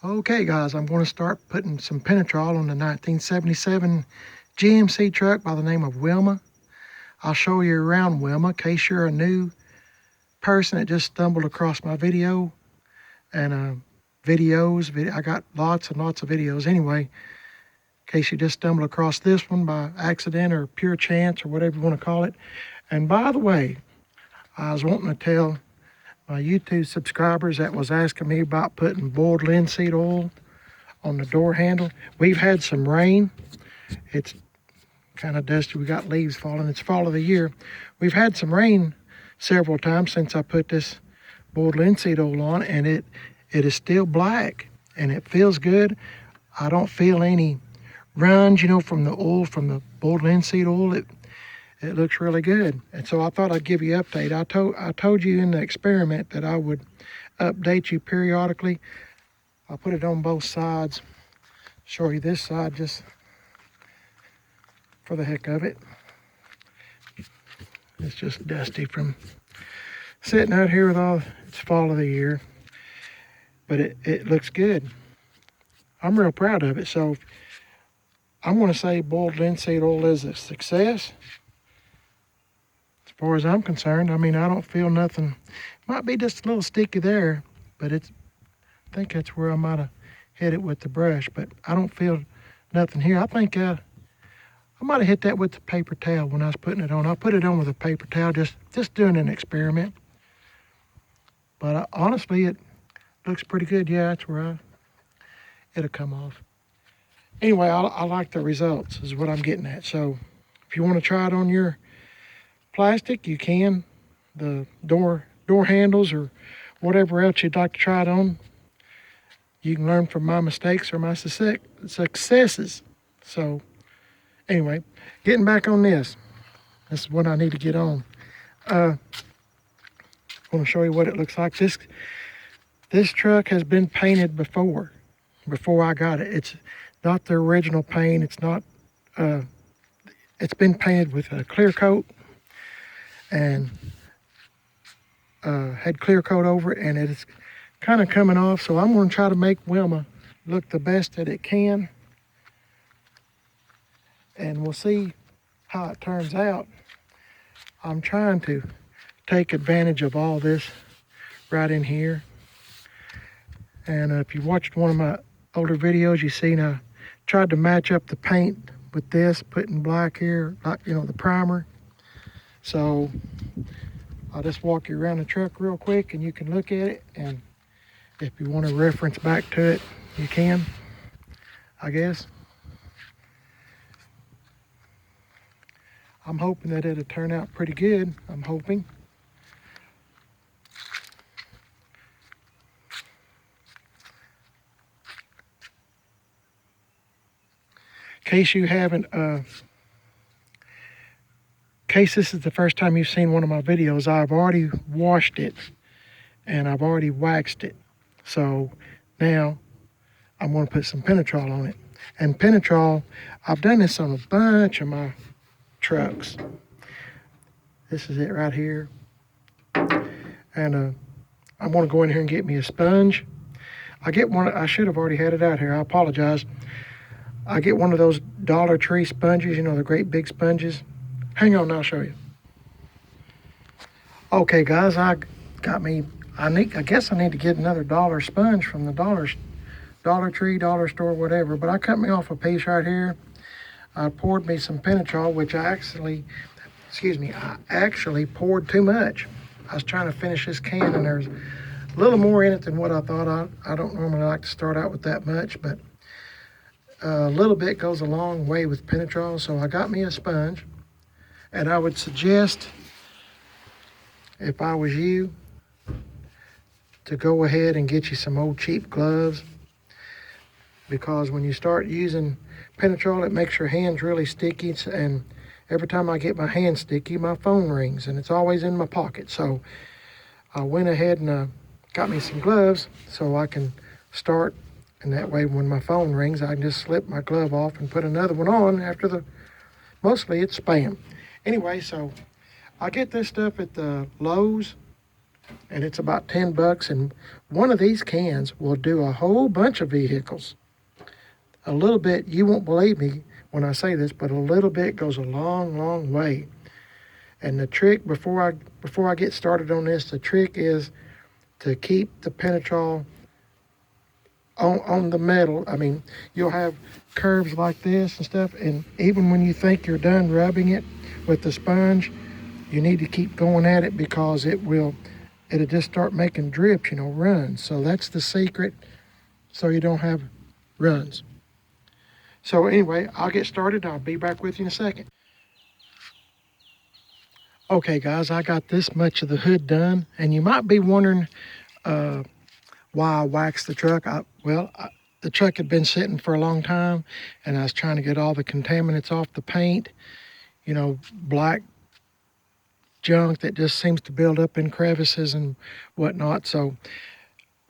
Okay guys, I'm going to start putting some Penetrol on the 1977 GMC truck by the name of Wilma. I'll show you around Wilma in case you're a new person that just stumbled across my video and I got lots and lots of videos anyway. In case you just stumbled across this one by accident or pure chance or whatever you want to call it. And by the way, I was wanting to tell my YouTube subscribers that was asking me about putting boiled linseed oil on the door handle. We've had some rain. It's kind of dusty. We got leaves falling. It's fall of the year. We've had some rain several times since I put this boiled linseed oil on, and it is still black and it feels good. I don't feel any runs, from the oil, from the boiled linseed oil. It looks really good. And so I thought I'd give you an update. I told you in the experiment that I would update you periodically. I'll put it on both sides. Show you this side just for the heck of it. It's just dusty from sitting out here with all, it's fall of the year. But it looks good. I'm real proud of it. So I'm going to say boiled linseed oil is a success. As far as I'm concerned, I don't feel nothing. Might be just a little sticky there, but I think that's where I might have hit it with the brush, but I don't feel nothing here. I think I might have hit that with the paper towel when I was putting it on. I put it on with a paper towel, just doing an experiment. But honestly, it looks pretty good. Yeah, that's where it'll come off. Anyway, I like the results is what I'm getting at. So if you want to try it on your plastic, you can. The door handles or whatever else you'd like to try it on. You can learn from my mistakes or my successes. So anyway, getting back on this. This is what I need to get on. I want to show you what it looks like. This truck has been painted before I got it. It's not the original paint. It's not. It's been painted with a clear coat and had clear coat over it, and it's kind of coming off. So I'm going to try to make Wilma look the best that it can, and we'll see how it turns out. I'm trying to take advantage of all this right in here. And if you watched one of my older videos, you seen I tried to match up the paint with this, putting black here, like the primer. So I'll just walk you around the truck real quick and you can look at it, and if you want to reference back to it, you can, I guess. I'm hoping that it'll turn out pretty good. I'm hoping. In case you haven't, case this is the first time you've seen one of my videos, I've already washed it and I've already waxed it. So now I'm going to put some Penetrol on it. And Penetrol, I've done this on a bunch of my trucks. This is it right here. And I'm going to go in here and get me a sponge. I should have already had it out here. I apologize. I get one of those Dollar Tree sponges, the great big sponges. Hang on, I'll show you. Okay, guys, I guess I need to get another dollar sponge from the Dollar Tree, dollar store, whatever. But I cut me off a piece right here. I poured me some Penetrol, which I actually poured too much. I was trying to finish this can, and there's a little more in it than what I thought. I don't normally like to start out with that much, but a little bit goes a long way with Penetrol. So I got me a sponge, and I would suggest, if I was you, to go ahead and get you some old cheap gloves, because when you start using Penetrol, it makes your hands really sticky, and every time I get my hands sticky, my phone rings, and it's always in my pocket. So I went ahead and got me some gloves so I can start, and that way when my phone rings, I can just slip my glove off and put another one on after mostly it's Spam. Anyway, so I get this stuff at the Lowe's, and it's about 10 bucks. And one of these cans will do a whole bunch of vehicles. A little bit, you won't believe me when I say this, but a little bit goes a long, long way. And the trick, before I get started on this, the trick is to keep the Penetrol on the metal. I mean, you'll have curves like this and stuff, and even when you think you're done rubbing it with the sponge, you need to keep going at it, because it'll just start making drips, runs. So that's the secret, so you don't have runs. So anyway, I'll get started. I'll be back with you in a second. Okay guys, I got this much of the hood done, and you might be wondering why I waxed the truck. The truck had been sitting for a long time, and I was trying to get all the contaminants off the paint, black junk that just seems to build up in crevices and whatnot. So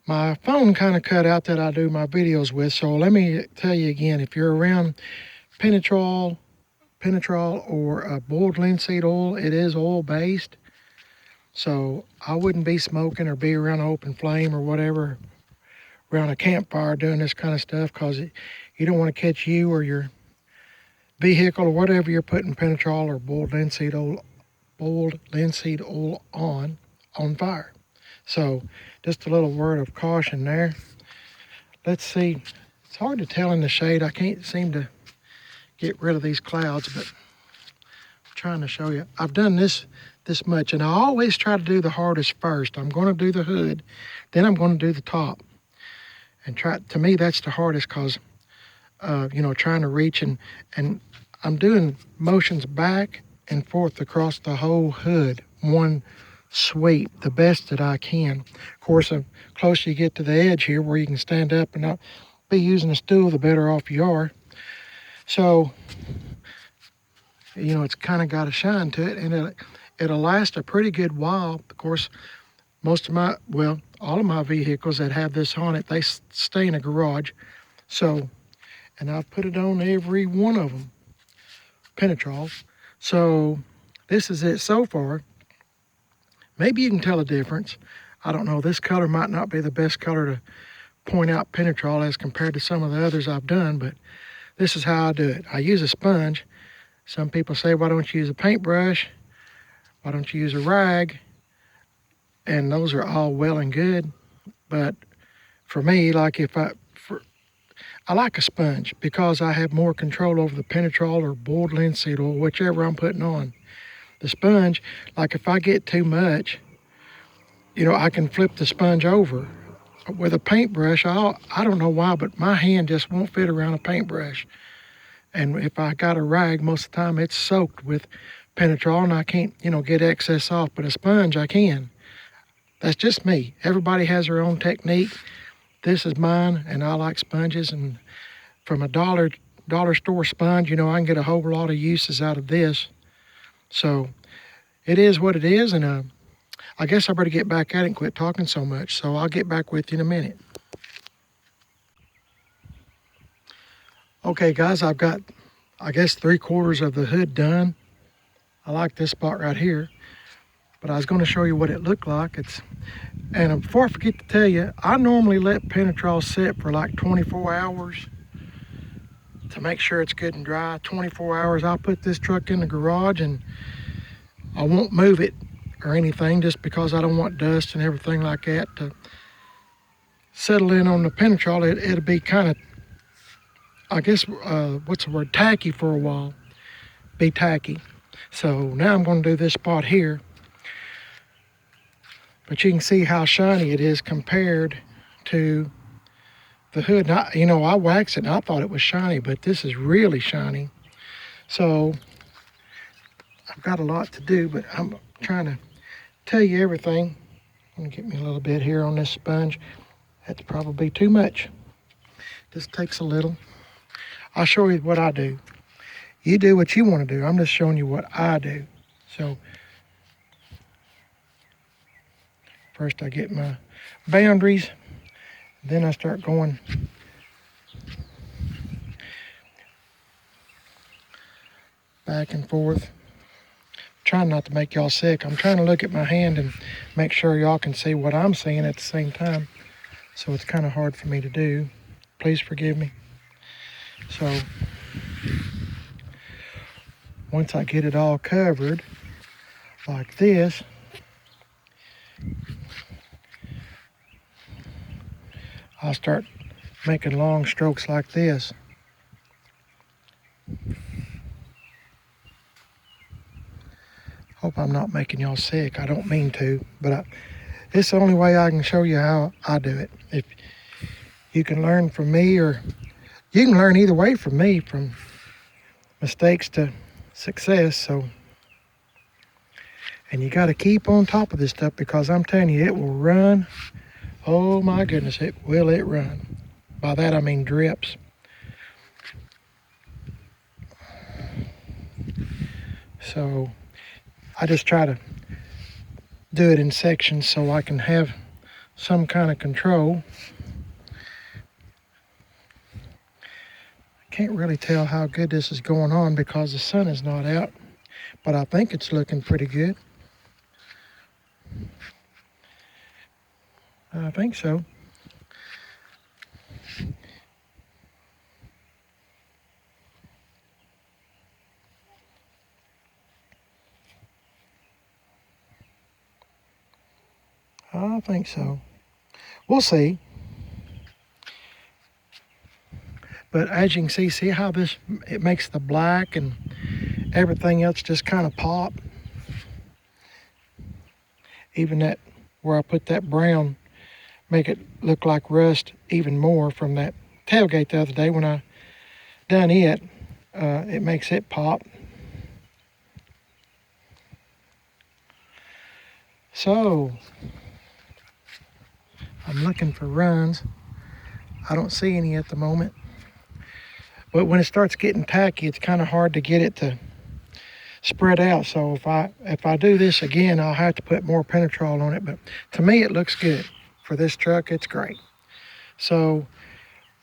my phone kind of cut out that I do my videos with. So let me tell you again, if you're around Penetrol or boiled linseed oil, it is oil based. So I wouldn't be smoking or be around an open flame or whatever, around a campfire doing this kind of stuff, because you don't want to catch you or your vehicle or whatever you're putting Penetrol or boiled linseed oil on fire. So just a little word of caution there. Let's see. It's hard to tell in the shade. I can't seem to get rid of these clouds, but I'm trying to show you. I've done this much, and I always try to do the hardest first. I'm going to do the hood, then I'm going to do the top. And to me, that's the hardest, because, trying to reach, and I'm doing motions back and forth across the whole hood, one sweep, the best that I can. Of course, the closer you get to the edge here where you can stand up and not be using a stool, the better off you are. So, it's kind of got a shine to it, and it'll last a pretty good while. Of course, all of my vehicles that have this on it, they stay in a garage. So, and I've put it on every one of them, Penetrol. So this is it so far. Maybe you can tell a difference. I don't know. This color might not be the best color to point out Penetrol as compared to some of the others I've done, but this is how I do it. I use a sponge. Some people say, why don't you use a paintbrush? Why don't you use a rag? And those are all well and good. But for me, I like a sponge, because I have more control over the Penetrol or boiled linseed oil, whichever I'm putting on. The sponge, like if I get too much, I can flip the sponge over. With a paintbrush, I don't know why, but my hand just won't fit around a paintbrush. And if I got a rag, most of the time it's soaked with Penetrol, and I can't, get excess off. But a sponge, I can. That's just me. Everybody has their own technique. This is mine, and I like sponges. And from a dollar store sponge, I can get a whole lot of uses out of this. So it is what it is, and I guess I better get back at it and quit talking so much. So I'll get back with you in a minute. Okay, guys, I've got, I guess, 3/4 of the hood done. I like this spot right here, but I was going to show you what it looked like. And before I forget to tell you, I normally let Penetrol sit for like 24 hours to make sure it's good and dry. 24 hours, I'll put this truck in the garage, and I won't move it or anything, just because I don't want dust and everything like that to settle in on the Penetrol. It'll be kind of, I guess, tacky for a while. Be tacky. So now I'm going to do this spot here. But you can see how shiny it is compared to the hood. And I waxed it and I thought it was shiny, but this is really shiny. So I've got a lot to do, but I'm trying to tell you everything. I'm gonna get me a little bit here on this sponge. That's probably too much. This takes a little. I'll show you what I do. You do what you want to do. I'm just showing you what I do. So first I get my boundaries, then I start going back and forth, trying not to make y'all sick. I'm trying to look at my hand and make sure y'all can see what I'm seeing at the same time. So it's kind of hard for me to do. Please forgive me. So once I get it all covered like this, I'll start making long strokes like this. Hope I'm not making y'all sick. I don't mean to, but it's the only way I can show you how I do it. If you can learn from me, or you can learn either way from me, from mistakes to success. So, and you got to keep on top of this stuff, because I'm telling you, it will run. Oh my goodness, it run. By that I mean drips. So I just try to do it in sections so I can have some kind of control. I can't really tell how good this is going on because the sun is not out, but I think it's looking pretty good. I think so. I think so. We'll see. But as you can see how it makes the black and everything else just kind of pop. Even that, where I put that brown, make it look like rust even more from that tailgate the other day when I done it. It makes it pop. So I'm looking for runs. I don't see any at the moment. But when it starts getting tacky, it's kind of hard to get it to spread out. So if I do this again, I'll have to put more Penetrol on it. But to me, it looks good. For this truck, it's great. So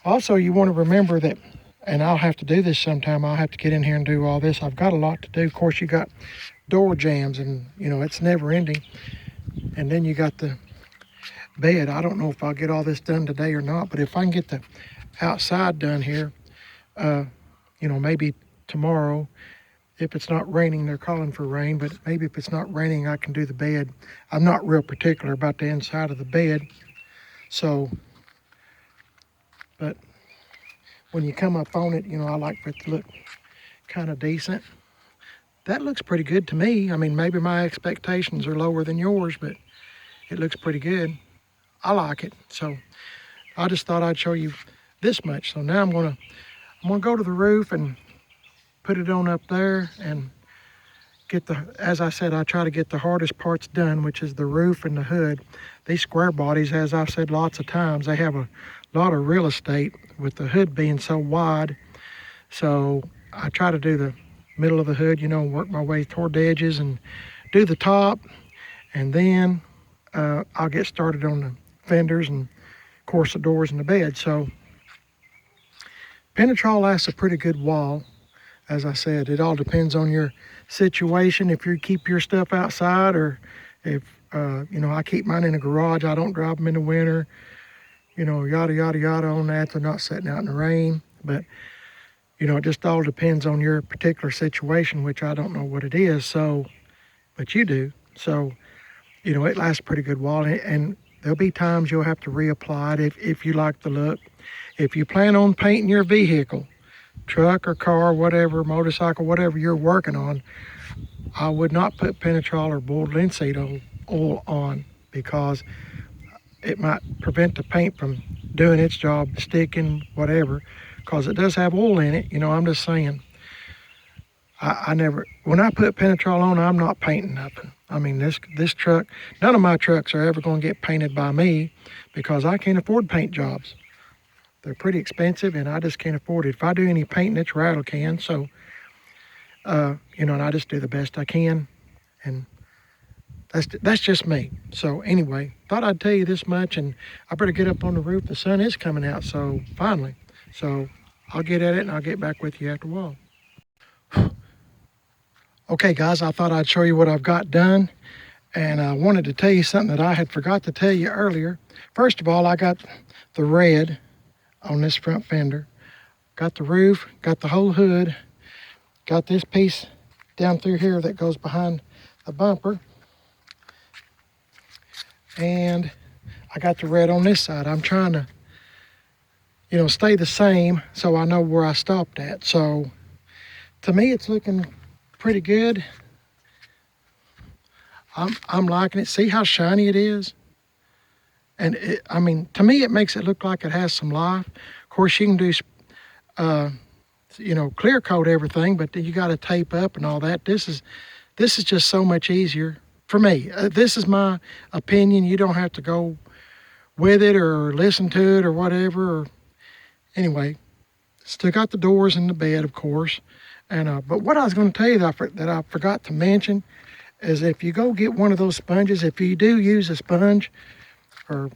also, you want to remember that, and I'll have to do this sometime. I'll have to get in here and do all this. I've got a lot to do. Of course, you got door jams, and it's never ending. And then you got the bed. I don't know if I'll get all this done today or not, but if I can get the outside done here, maybe tomorrow, if it's not raining. They're calling for rain, but maybe if it's not raining, I can do the bed. I'm not real particular about the inside of the bed. So, but when you come up on it, I like for it to look kind of decent. That looks pretty good to me. I mean, maybe my expectations are lower than yours, but it looks pretty good. I like it. So I just thought I'd show you this much. So now I'm gonna go to the roof and put it on up there and get as I said, I try to get the hardest parts done, which is the roof and the hood. These square bodies, as I've said lots of times, they have a lot of real estate with the hood being so wide. So I try to do the middle of the hood, work my way toward the edges and do the top. And then I'll get started on the fenders and, of course, the doors and the bed. So Penetrol lasts a pretty good while. As I said, it all depends on your situation. If you keep your stuff outside, or if, I keep mine in a garage. I don't drive them in the winter, yada, yada, yada on that. They're not sitting out in the rain. But, it just all depends on your particular situation, which I don't know what it is. So, but you do. So, it lasts a pretty good while. And there'll be times you'll have to reapply it if you like the look. If you plan on painting your vehicle, truck or car, whatever, motorcycle, whatever you're working on, I would not put Penetrol or boiled linseed oil on, because it might prevent the paint from doing its job, sticking, whatever, because it does have oil in it. I'm just saying, I never, when I put Penetrol on, I'm not painting nothing. I mean, this truck, none of my trucks are ever going to get painted by me, because I can't afford paint jobs. They're pretty expensive, and I just can't afford it. If I do any painting, it's rattle can. So, and I just do the best I can, and that's just me. So anyway, thought I'd tell you this much, and I better get up on the roof. The sun is coming out, so finally. So I'll get at it, and I'll get back with you after a while. Okay guys, I thought I'd show you what I've got done, and I wanted to tell you something that I had forgot to tell you earlier. First of all, I got the red on this front fender, got the roof, got the whole hood, got this piece down through here that goes behind the bumper, and I got the red on this side. I'm trying to, stay the same so I know where I stopped at. So to me, it's looking pretty good. I'm liking it. See how shiny it is? And to me, it makes it look like it has some life. Of course, you can do, clear coat everything, but then you got to tape up and all that. This is just so much easier for me. This is my opinion. You don't have to go with it or listen to it or whatever. Anyway, still got the doors and the bed, of course. And but what I was going to tell you that I forgot to mention is if you go get one of those sponges, if you do use a sponge, or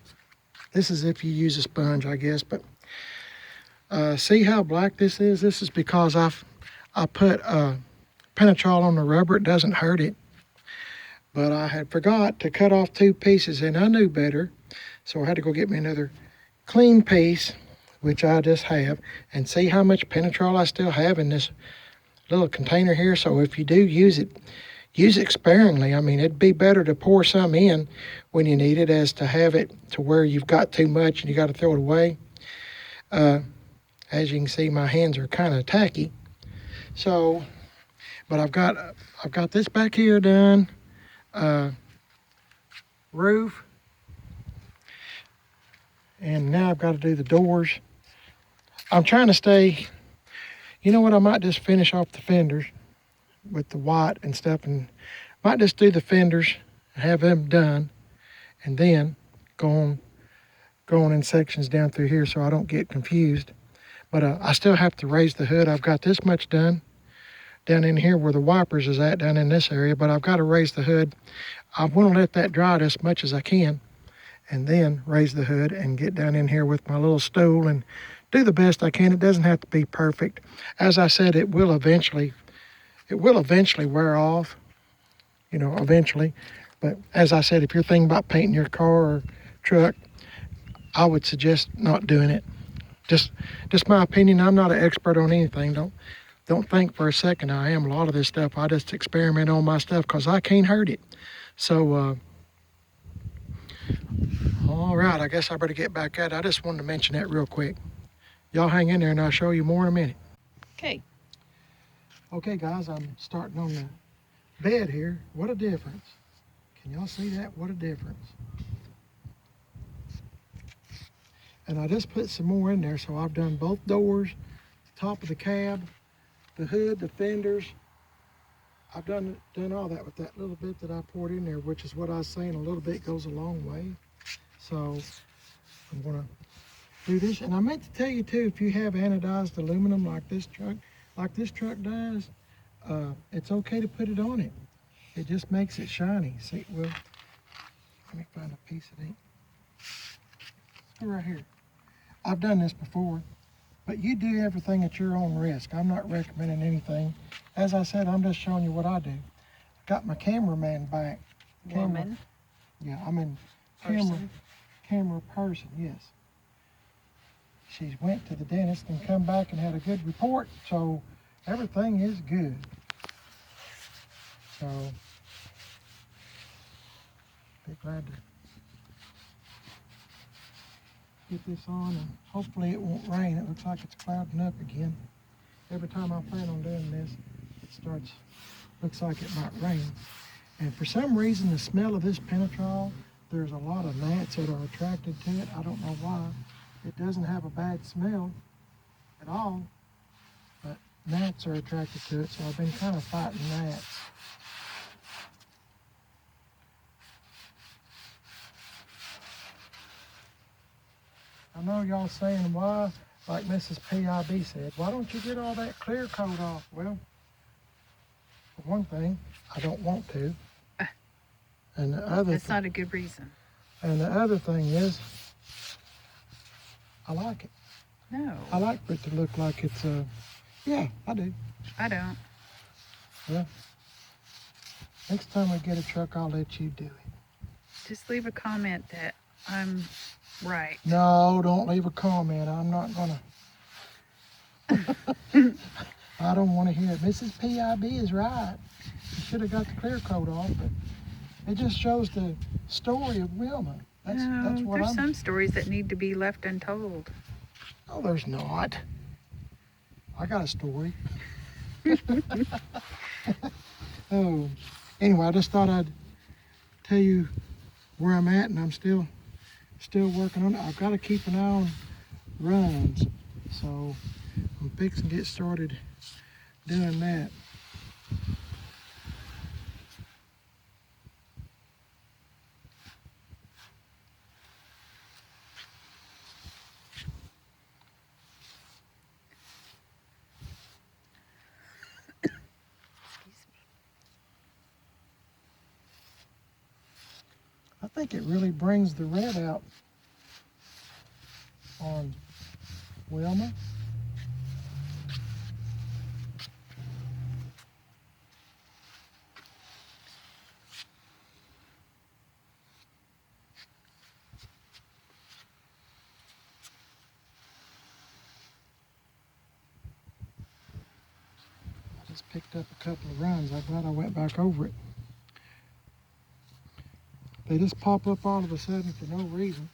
this is if you use a sponge, I guess, but see how black this is? This is because I put Penetrol on the rubber. It doesn't hurt it. But I had forgot to cut off 2 pieces, and I knew better. So I had to go get me another clean piece, which I just have. And see how much Penetrol I still have in this little container here. So if you do use it, use it sparingly. I mean, it'd be better to pour some in when you need it as to have it to where you've got too much and you got to throw it away. As you can see, my hands are kind of tacky. So, but I've got this back here done. Roof. And now I've got to do the doors. I'm trying to stay, you know what, I might just finish off the fenders with the white and stuff, and might just do the fenders and have them done, and then go on in sections down through here so I don't get confused. But I still have to raise the hood. I've got this much done down in here where the wipers is at, down in this area, but I've got to raise the hood. I want to let that dry as much as I can, and then raise the hood and get down in here with my little stool and do the best I can. It doesn't have to be perfect. As I said, it will eventually wear off, eventually. But as I said, if you're thinking about painting your car or truck, I would suggest not doing it. Just my opinion. I'm not an expert on anything. Don't think for a second I am. A lot of this stuff, I just experiment on my stuff because I can't hurt it. So, all right, I guess I better get back at it. I just wanted to mention that real quick. Y'all hang in there and I'll show you more in a minute. Okay. Okay, guys, I'm starting on the bed here. What a difference. Can y'all see that? What a difference. And I just put some more in there, so I've done both doors, the top of the cab, the hood, the fenders. I've done all that with that little bit that I poured in there, which is what I was saying, a little bit goes a long way. So I'm gonna do this. And I meant to tell you too, if you have anodized aluminum like this truck does, it's okay to put it on it. It just makes it shiny. See, well, let me find a piece of ink. Go right here. I've done this before, but you do everything at your own risk. I'm not recommending anything. As I said, I'm just showing you what I do. Got my cameraman back. Woman. Yeah, I mean camera person, yes. She went to the dentist and come back and had a good report, so everything is good. So, be glad to get this on, and hopefully it won't rain. It looks like it's clouding up again. Every time I plan on doing this, looks like it might rain. And for some reason, the smell of this Penetrol, there's a lot of gnats that are attracted to it. I don't know why. It doesn't have a bad smell at all, but gnats are attracted to it, so I've been kind of fighting gnats. I know y'all saying why, like Mrs. PIB said, why don't you get all that clear coat off? Well, for one thing, I don't want to. And the other That's not a good reason. And the other thing is, I like it. No. I like for it to look like it's yeah, I do. I don't. Yeah. Next time we get a truck, I'll let you do it. Just leave a comment that I'm right. No, don't leave a comment. I'm not gonna. I don't want to hear it. Mrs. PIB is right. You should have got the clear coat off, but it just shows the story of Wilma. That's No, what there's I'm. some stories that need to be left untold. Oh, there's not. I got a story. Oh, anyway, I just thought I'd tell you where I'm at, and I'm still working on it. I've got to keep an eye on runs, so I'm fixing to get started doing that. I think it really brings the red out on Wilma. I just picked up a couple of runs. I'm glad I went back over it. They just pop up all of a sudden for no reason.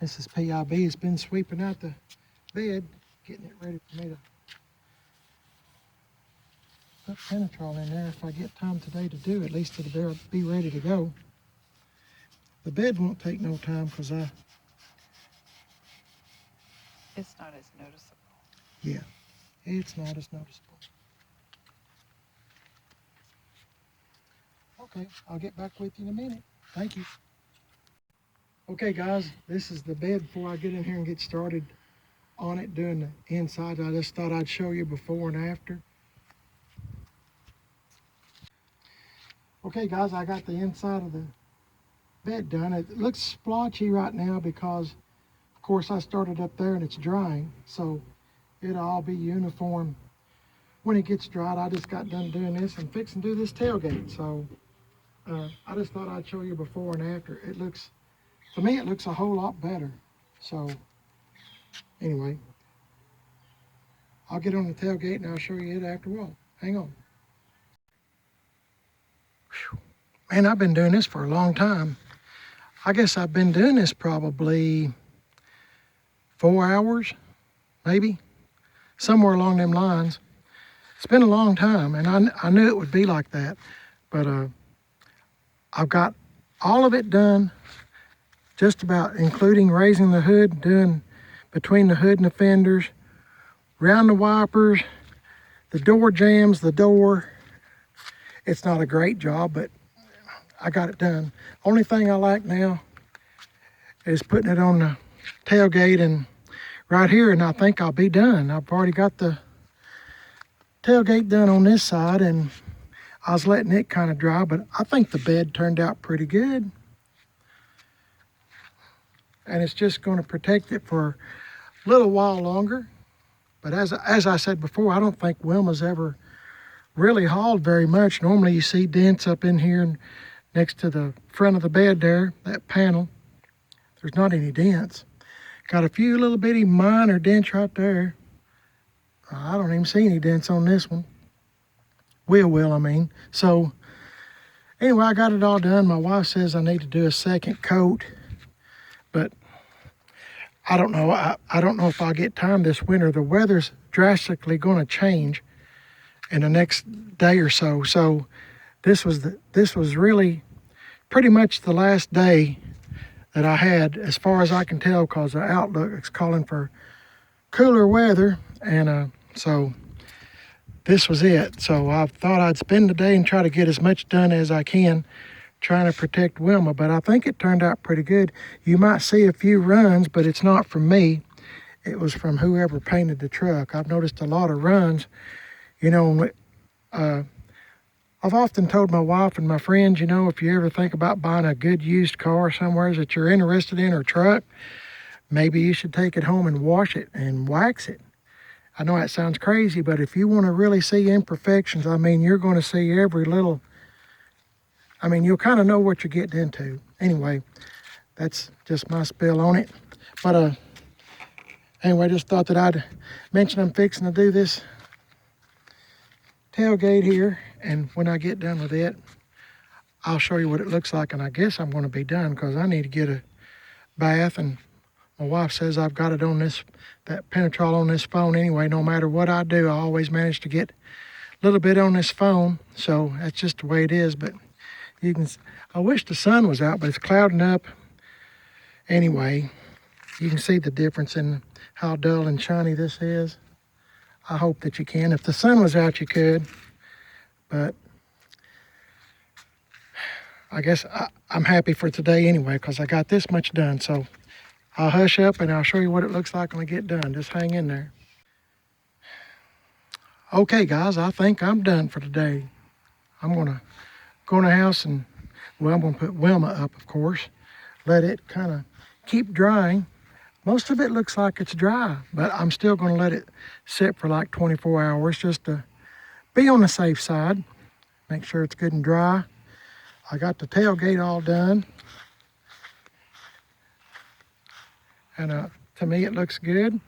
Mrs. PIB has been sweeping out the bed, getting it ready for me to put Penetrol in there if I get time today to do. At least it'll be ready to go. The bed won't take no time because It's not as noticeable. yeah, it's not as noticeable. Okay, I'll get back with you in a minute. Thank you. Okay guys, this is the bed before I get in here and get started on it doing the inside. I just thought I'd show you before and after. Okay guys, I got the inside of the bed done. It looks splotchy right now because of course I started up there and it's drying, so it'll all be uniform when it gets dried. I just got done doing this and fixing to do this tailgate, so I just thought I'd show you before and after. It looks, to me, it looks a whole lot better. So anyway, I'll get on the tailgate and I'll show you it after a while. Hang on. Whew. Man, I've been doing this for a long time. I guess I've been doing this probably 4 hours, maybe, somewhere along them lines. It's been a long time, and I knew it would be like that, but I've got all of it done, just about, including raising the hood, doing between the hood and the fenders, around the wipers, the door jams, the door. It's not a great job, but I got it done. Only thing I like now is putting it on the tailgate and right here, and I think I'll be done. I've already got the tailgate done on this side, and I was letting it kind of dry, but I think the bed turned out pretty good. And it's just going to protect it for a little while longer. But as I said before, I don't think Wilma's ever really hauled very much. Normally you see dents up in here and next to the front of the bed there, that panel. There's not any dents. Got a few little bitty minor dents right there. I don't even see any dents on this one. I mean. So anyway, I got it all done. My wife says I need to do a second coat, but I don't know. I don't know if I'll get time this winter. The weather's drastically going to change in the next day or so. So this was really pretty much the last day that I had, as far as I can tell, because the outlook is calling for cooler weather, and so this was it. So I thought I'd spend the day and try to get as much done as I can, trying to protect Wilma, but I think it turned out pretty good. You might see a few runs, but it's not from me. It was from whoever painted the truck. I've noticed a lot of runs, you know, I've often told my wife and my friends, you know, if you ever think about buying a good used car somewhere that you're interested in, or truck, maybe you should take it home and wash it and wax it. I know that sounds crazy, but if you want to really see imperfections, I mean, you're going to see every little, I mean, you'll kind of know what you're getting into. Anyway, that's just my spill on it. But anyway, just thought that I'd mention I'm fixing to do this tailgate here, and when I get done with it, I'll show you what it looks like. And I guess I'm going to be done because I need to get a bath, and my wife says I've got it on that Penetrol on this phone anyway. No matter what I do, I always manage to get a little bit on this phone. So that's just the way it is. But you can, I wish the sun was out, but it's clouding up. Anyway, you can see the difference in how dull and shiny this is. I hope that you can. If the sun was out, you could. But I guess I'm happy for today anyway because I got this much done. So I'll hush up and I'll show you what it looks like when I get done. Just hang in there. Okay, guys, I think I'm done for today. I'm going to go in the house and, well, I'm going to put Wilma up, of course. Let it kind of keep drying. Most of it looks like it's dry, but I'm still going to let it sit for like 24 hours just to be on the safe side. Make sure it's good and dry. I got the tailgate all done. And to me, it looks good.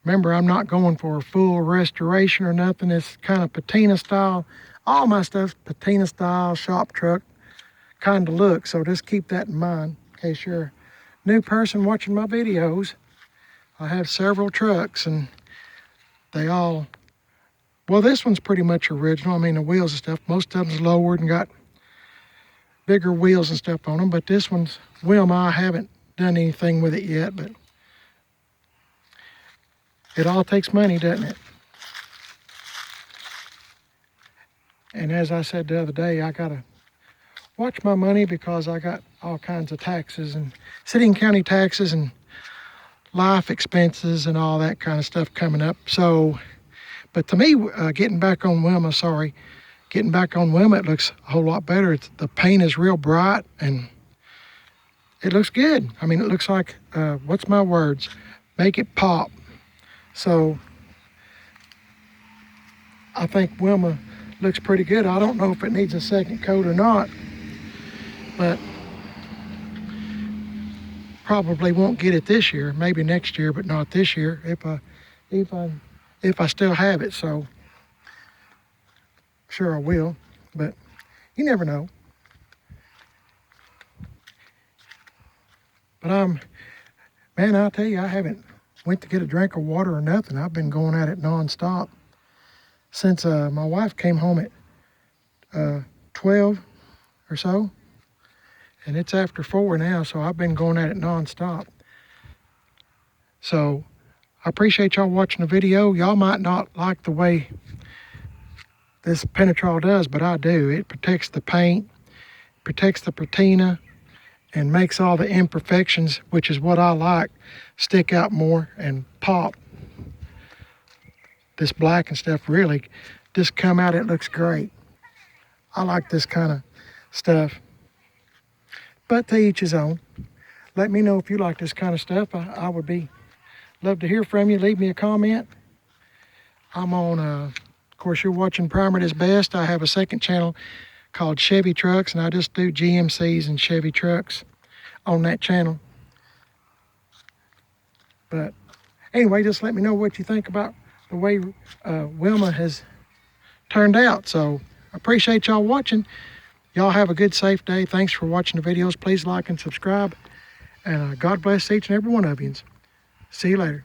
Remember, I'm not going for a full restoration or nothing. It's kind of patina style. All my stuff's patina style, shop truck kind of look. So just keep that in mind in case you're a new person watching my videos. I have several trucks and they all, well, this one's pretty much original. I mean, the wheels and stuff, most of them's lowered and got bigger wheels and stuff on them. But this one's Wilma. I haven't done anything with it yet, but it all takes money, doesn't it? And as I said the other day, I got to watch my money because I got all kinds of taxes and city and county taxes and life expenses and all that kind of stuff coming up. So, but to me, getting back on Wilma, it looks a whole lot better. The paint is real bright and it looks good. I mean, it looks like, what's my words? Make it pop. So I think Wilma looks pretty good. I don't know if it needs a second coat or not, but probably won't get it this year. Maybe next year, but not this year if I still have it. So sure I will, but you never know. But man, I'll tell you, I haven't went to get a drink of water or nothing. I've been going at it nonstop since my wife came home at 12 or so. And it's after 4 now, so I've been going at it nonstop. So I appreciate y'all watching the video. Y'all might not like the way this Penetrol does, but I do. It protects the paint, protects the patina, and makes all the imperfections, which is what I like, stick out more and pop. This black and stuff really just come out. It looks great. I like this kind of stuff. But to each his own. Let me know if you like this kind of stuff. I would love to hear from you. Leave me a comment. I'm on, of course, you're watching Primer Is Best. I have a second channel called Chevy Trucks, and I just do GMCs and Chevy trucks on that channel. But anyway, just let me know what you think about the way Wilma has turned out. So I appreciate y'all watching. Y'all have a good, safe day. Thanks for watching the videos. Please like and subscribe. And God bless each and every one of you. See you later.